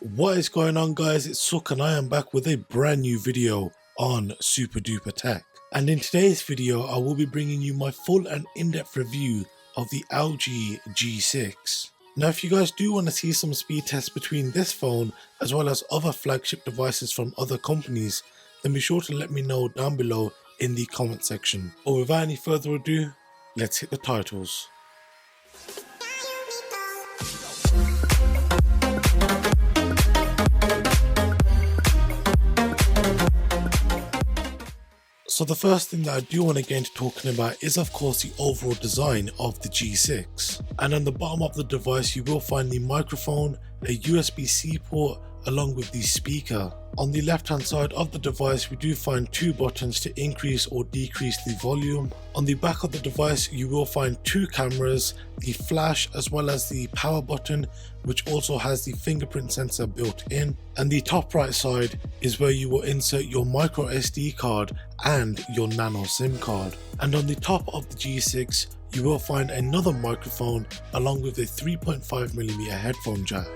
What is going on, guys? It's Suk and I am back with a brand new video on Super Duper Tech. And in today's video I will be bringing you my full and in-depth review of the LG G6. Now if you guys do want to see some speed tests between this phone as well as other flagship devices from other companies, then be sure to let me know down below in the comment section. But without any further ado, let's hit the titles. So the first thing that I do want to get into talking about is of course the overall design of the G6. And on the bottom of the device you will find the microphone, a USB-C port along with the speaker. On the left hand side of the device we do find two buttons to increase or decrease the volume. On the back of the device you will find two cameras, the flash as well as the power button, which also has the fingerprint sensor built in. And the top right side is where you will insert your micro SD card and your nano SIM card. And on the top of the G6 you will find another microphone along with a 3.5mm headphone jack.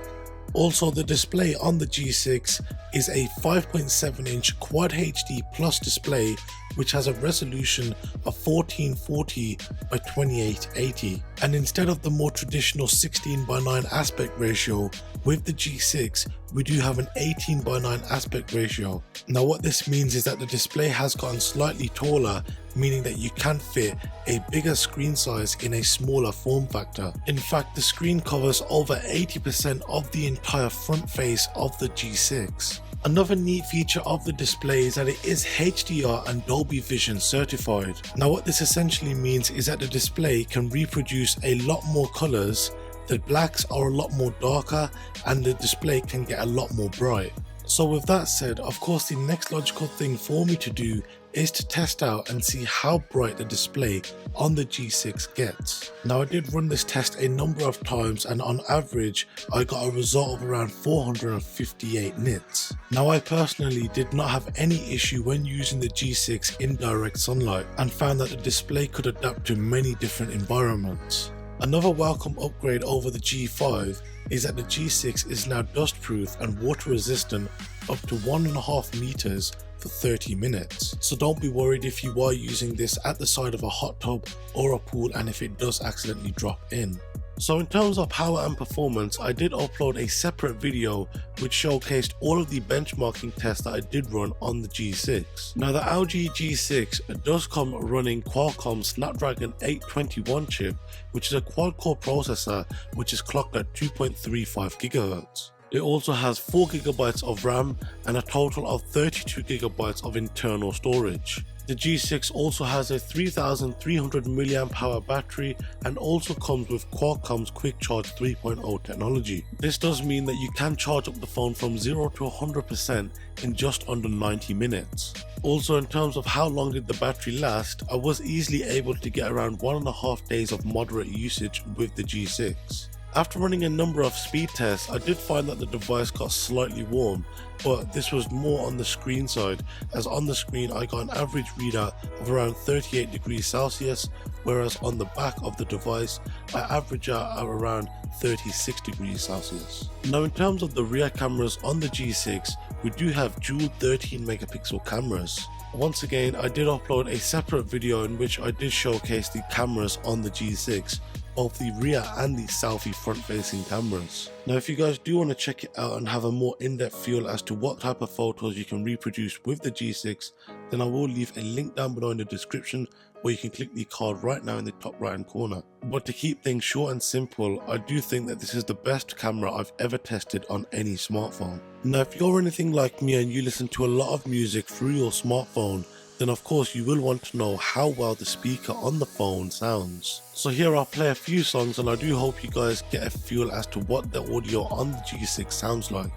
Also, the display on the G6 is a 5.7-inch Quad HD Plus display which has a resolution of 1440 by 2880, and instead of the more traditional 16:9 aspect ratio, with the G6 we do have an 18:9 aspect ratio. Now what this means is that the display has gotten slightly taller, meaning that you can fit a bigger screen size in a smaller form factor. In fact, the screen covers over 80% of the entire front face of the G6. Another neat feature of the display is that it is HDR and Dolby Vision certified. Now what this essentially means is that the display can reproduce a lot more colors, the blacks are a lot more darker, and the display can get a lot more bright. So with that said, of course the next logical thing for me to do is to test out and see how bright the display on the G6 gets. Now I did run this test a number of times and on average I got a result of around 458 nits. Now I personally did not have any issue when using the G6 in direct sunlight and found that the display could adapt to many different environments. Another welcome upgrade over the G5 is that the G6 is now dust proof and water resistant up to 1.5 meters for 30 minutes. So don't be worried if you are using this at the side of a hot tub or a pool and if it does accidentally drop in. So in terms of power and performance, I did upload a separate video which showcased all of the benchmarking tests that I did run on the G6. Now the LG G6 does come running Qualcomm Snapdragon 821 chip, which is a quad-core processor which is clocked at 2.35 GHz. It also has 4GB of RAM and a total of 32GB of internal storage. The G6 also has a 3300 mAh battery and also comes with Qualcomm's Quick Charge 3.0 technology. This does mean that you can charge up the phone from 0 to 100% in just under 90 minutes. Also, in terms of how long did the battery last, I was easily able to get around 1.5 days of moderate usage with the G6. After running a number of speed tests, I did find that the device got slightly warm, but this was more on the screen side, as on the screen I got an average readout of around 38 degrees Celsius, whereas on the back of the device I average out at around 36 degrees Celsius. Now in terms of the rear cameras on the G6, we do have dual 13 megapixel cameras. Once again, I did upload a separate video in which I did showcase the cameras on the G6, both the rear and the selfie front facing cameras. Now if you guys do want to check it out and have a more in-depth feel as to what type of photos you can reproduce with the G6, then I will leave a link down below in the description where you can click the card right now in the top right hand corner. But to keep things short and simple, I do think that this is the best camera I've ever tested on any smartphone. Now if you're anything like me and you listen to a lot of music through your smartphone, then of course you will want to know how well the speaker on the phone sounds. So here I'll play a few songs and I do hope you guys get a feel as to what the audio on the G6 sounds like.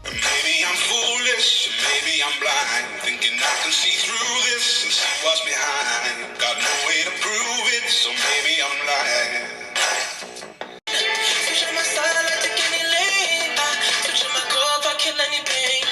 Maybe I'm foolish, maybe I'm blind, thinking I can see through this and see what's behind. Got no way to prove it, so maybe I'm lying. Switching my style, I take any lane. Switching my core, I kill any pain.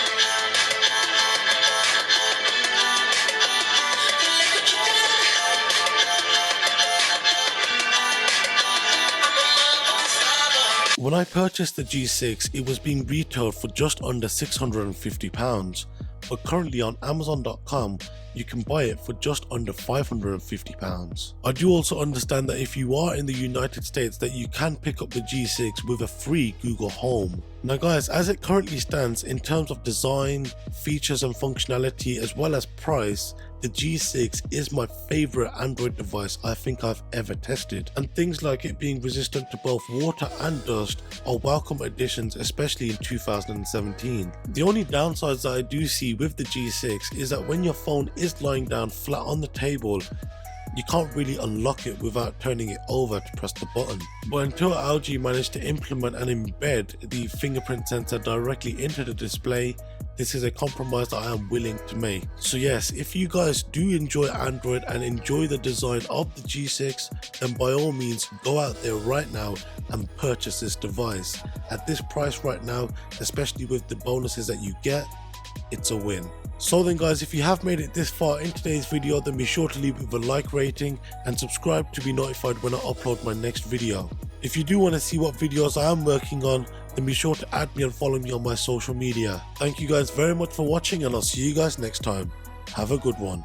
When I purchased the G6, it was being retailed for just under £650, but currently on Amazon.com you can buy it for just under £550. I do also understand that if you are in the United States that you can pick up the G6 with a free Google Home. Now guys, as it currently stands in terms of design, features and functionality as well as price, the G6 is my favorite Android device I think I've ever tested, and things like it being resistant to both water and dust are welcome additions, especially in 2017. The only downsides that I do see with the G6 is that when your phone is lying down flat on the table, you can't really unlock it without turning it over to press the button. But until LG managed to implement and embed the fingerprint sensor directly into the display, this is a compromise that I am willing to make. So yes, if you guys do enjoy Android and enjoy the design of the G6, then by all means go out there right now and purchase this device. At this price right now, especially with the bonuses that you get, it's a win. So then guys, if you have made it this far in today's video, then be sure to leave it with a like rating and subscribe to be notified when I upload my next video. If you do want to see what videos I am working on, then be sure to add me and follow me on my social media. Thank you guys very much for watching, and I'll see you guys next time. Have a good one.